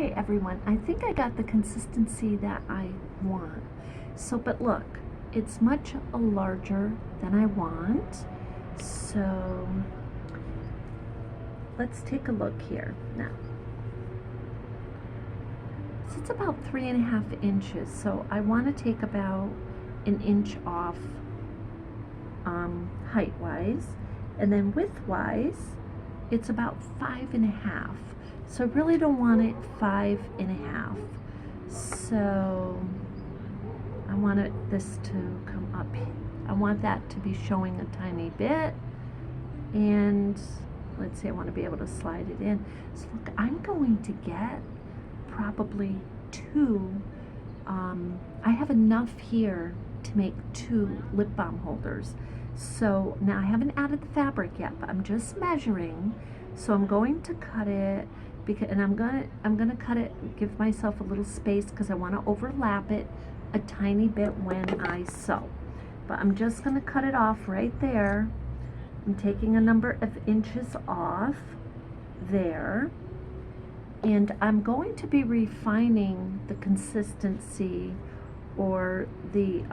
Okay, everyone, I think I got the consistency that I want. So, but look, it's much larger than I want. So, let's take a look here now. So it's about 3.5 inches. So I want to take about an inch off height-wise, and then width-wise, it's about 5.5. So I really don't want it 5.5. So I want this to come up. I want that to be showing a tiny bit. And let's say I want to be able to slide it in. So look, I'm going to get probably two. I have enough here to make 2 lip balm holders. So now I haven't added the fabric yet, but I'm just measuring. So I'm going to cut it because, and I'm gonna cut it, give myself a little space because I want to overlap it a tiny bit when I sew. But I'm just gonna cut it off right there. I'm taking a number of inches off there, and I'm going to be refining the consistency or the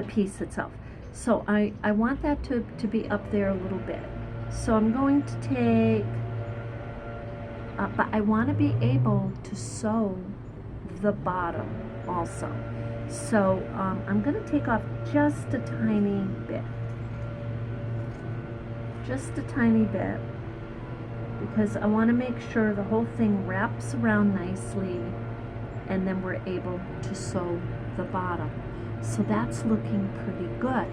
piece itself. So I want that to be up there a little bit. So I'm going to take, but I want to be able to sew the bottom also. So I'm going to take off just a tiny bit. Just a tiny bit, because I want to make sure the whole thing wraps around nicely, and then we're able to sew the bottom. So that's looking pretty good.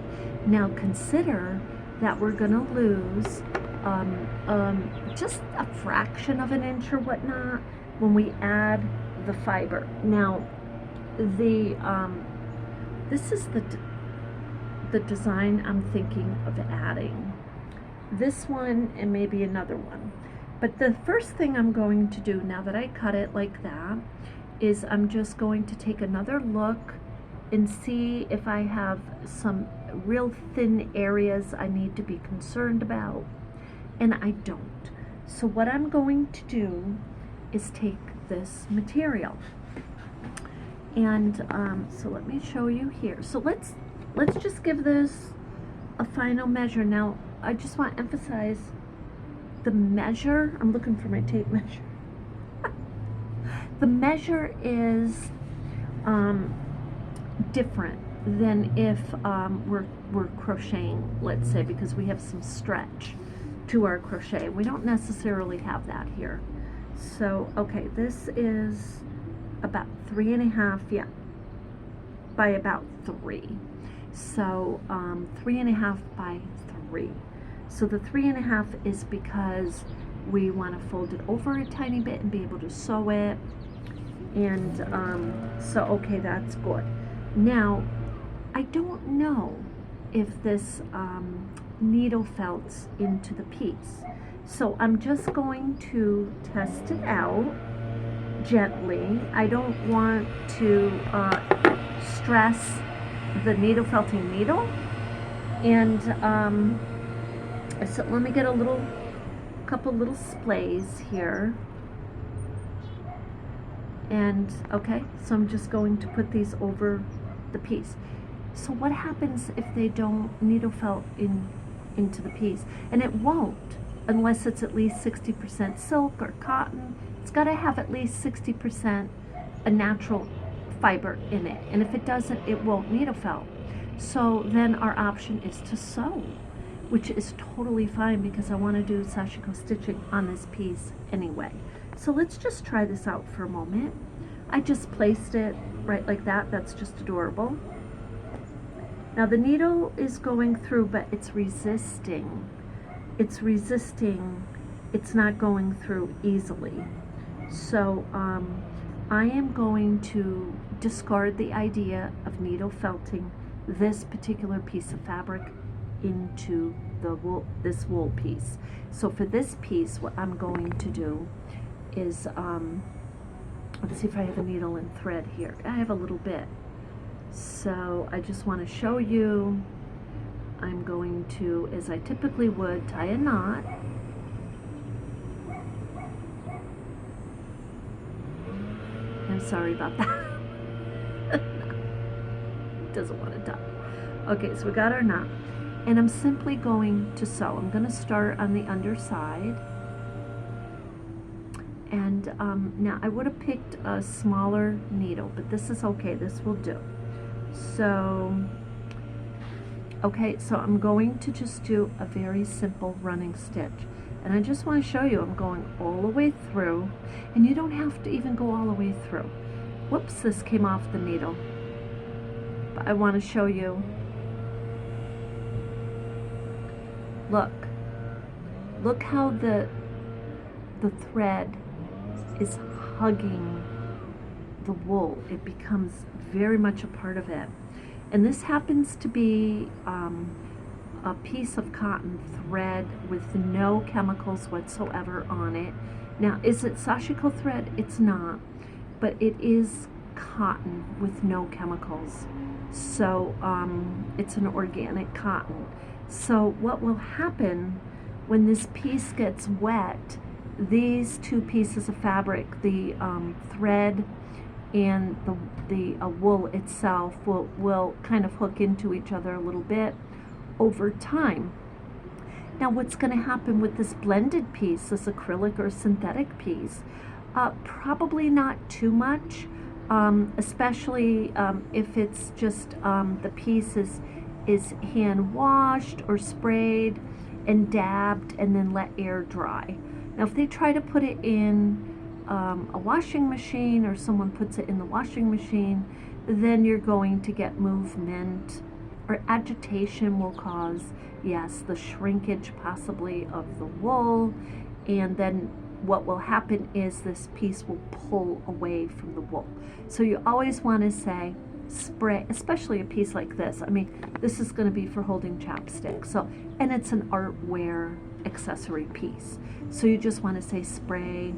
Now consider that we're going to lose just a fraction of an inch or whatnot when we add the fiber. Now this is the design I'm thinking of adding. This one and maybe another one. But the first thing I'm going to do now that I cut it like that is I'm just going to take another look and see if I have some real thin areas I need to be concerned about, and I don't. So what I'm going to do is take this material, and so let me show you here. So let's just give this a final measure. Now I just want to emphasize the measure. I'm looking for my tape measure. The measure is different than if we're crocheting, let's say, because we have some stretch to our crochet. We don't necessarily have that here. So okay, this is about 3.5, yeah, by about 3. So 3.5 by 3. So the 3.5 is because we want to fold it over a tiny bit and be able to sew it. And so okay, that's good. Now I don't know if this needle felts into the piece, so I'm just going to test it out gently. I don't want to stress the needle felting needle, and so let me get a couple little splays here. And okay, so I'm just going to put these over the piece. So what happens if they don't needle felt into the piece? And it won't unless it's at least 60% silk or cotton. It's got to have at least 60% a natural fiber in it, and if it doesn't, it won't needle felt. So then our option is to sew, which is totally fine because I want to do sashiko stitching on this piece anyway. So let's just try this out for a moment. I just placed it right like that. That's just adorable. Now the needle is going through, but it's resisting. It's resisting. It's not going through easily. So I am going to discard the idea of needle felting this particular piece of fabric into the wool, this wool piece. So for this piece, what I'm going to do is, let's see if I have a needle and thread here. I have a little bit. So I just want to show you, I'm going to, as I typically would, tie a knot. I'm sorry about that. Doesn't want to die. Okay, so we got our knot. And I'm simply going to sew. I'm going to start on the underside. And now I would have picked a smaller needle, but this is okay. This will do. So, okay, so I'm going to just do a very simple running stitch. And I just want to show you, I'm going all the way through, and you don't have to even go all the way through. Whoops, this came off the needle. But I want to show you. Look how the thread is hugging the wool. It becomes very much a part of it. And this happens to be a piece of cotton thread with no chemicals whatsoever on it. Now, is it sashiko thread? It's not, but it is cotton with no chemicals. So it's an organic cotton. So what will happen when this piece gets wet, these two pieces of fabric, the thread and the wool itself will kind of hook into each other a little bit over time. Now what's going to happen with this blended piece, this acrylic or synthetic piece? Probably not too much, especially if it's just the piece is hand washed or sprayed and dabbed and then let air dry. Now if they try to put it in a washing machine, or someone puts it in the washing machine, then you're going to get movement, or agitation will cause, yes, the shrinkage possibly of the wool, and then what will happen is this piece will pull away from the wool. So you always want to say spray, especially a piece like this. I mean, this is going to be for holding chapstick, so, and it's an artwear accessory piece, so you just want to say spray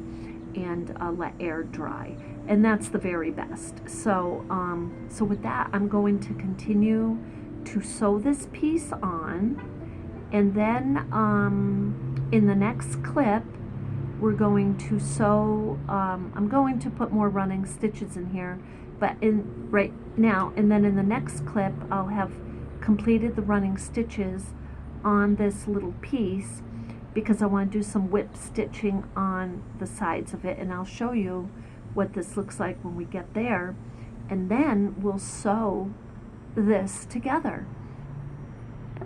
and let air dry, and that's the very best. So so with that, I'm going to continue to sew this piece on, and then in the next clip we're going to sew, I'm going to put more running stitches in here, but right now, and then in the next clip I'll have completed the running stitches on this little piece, because I want to do some whip stitching on the sides of it, and I'll show you what this looks like when we get there, and then we'll sew this together.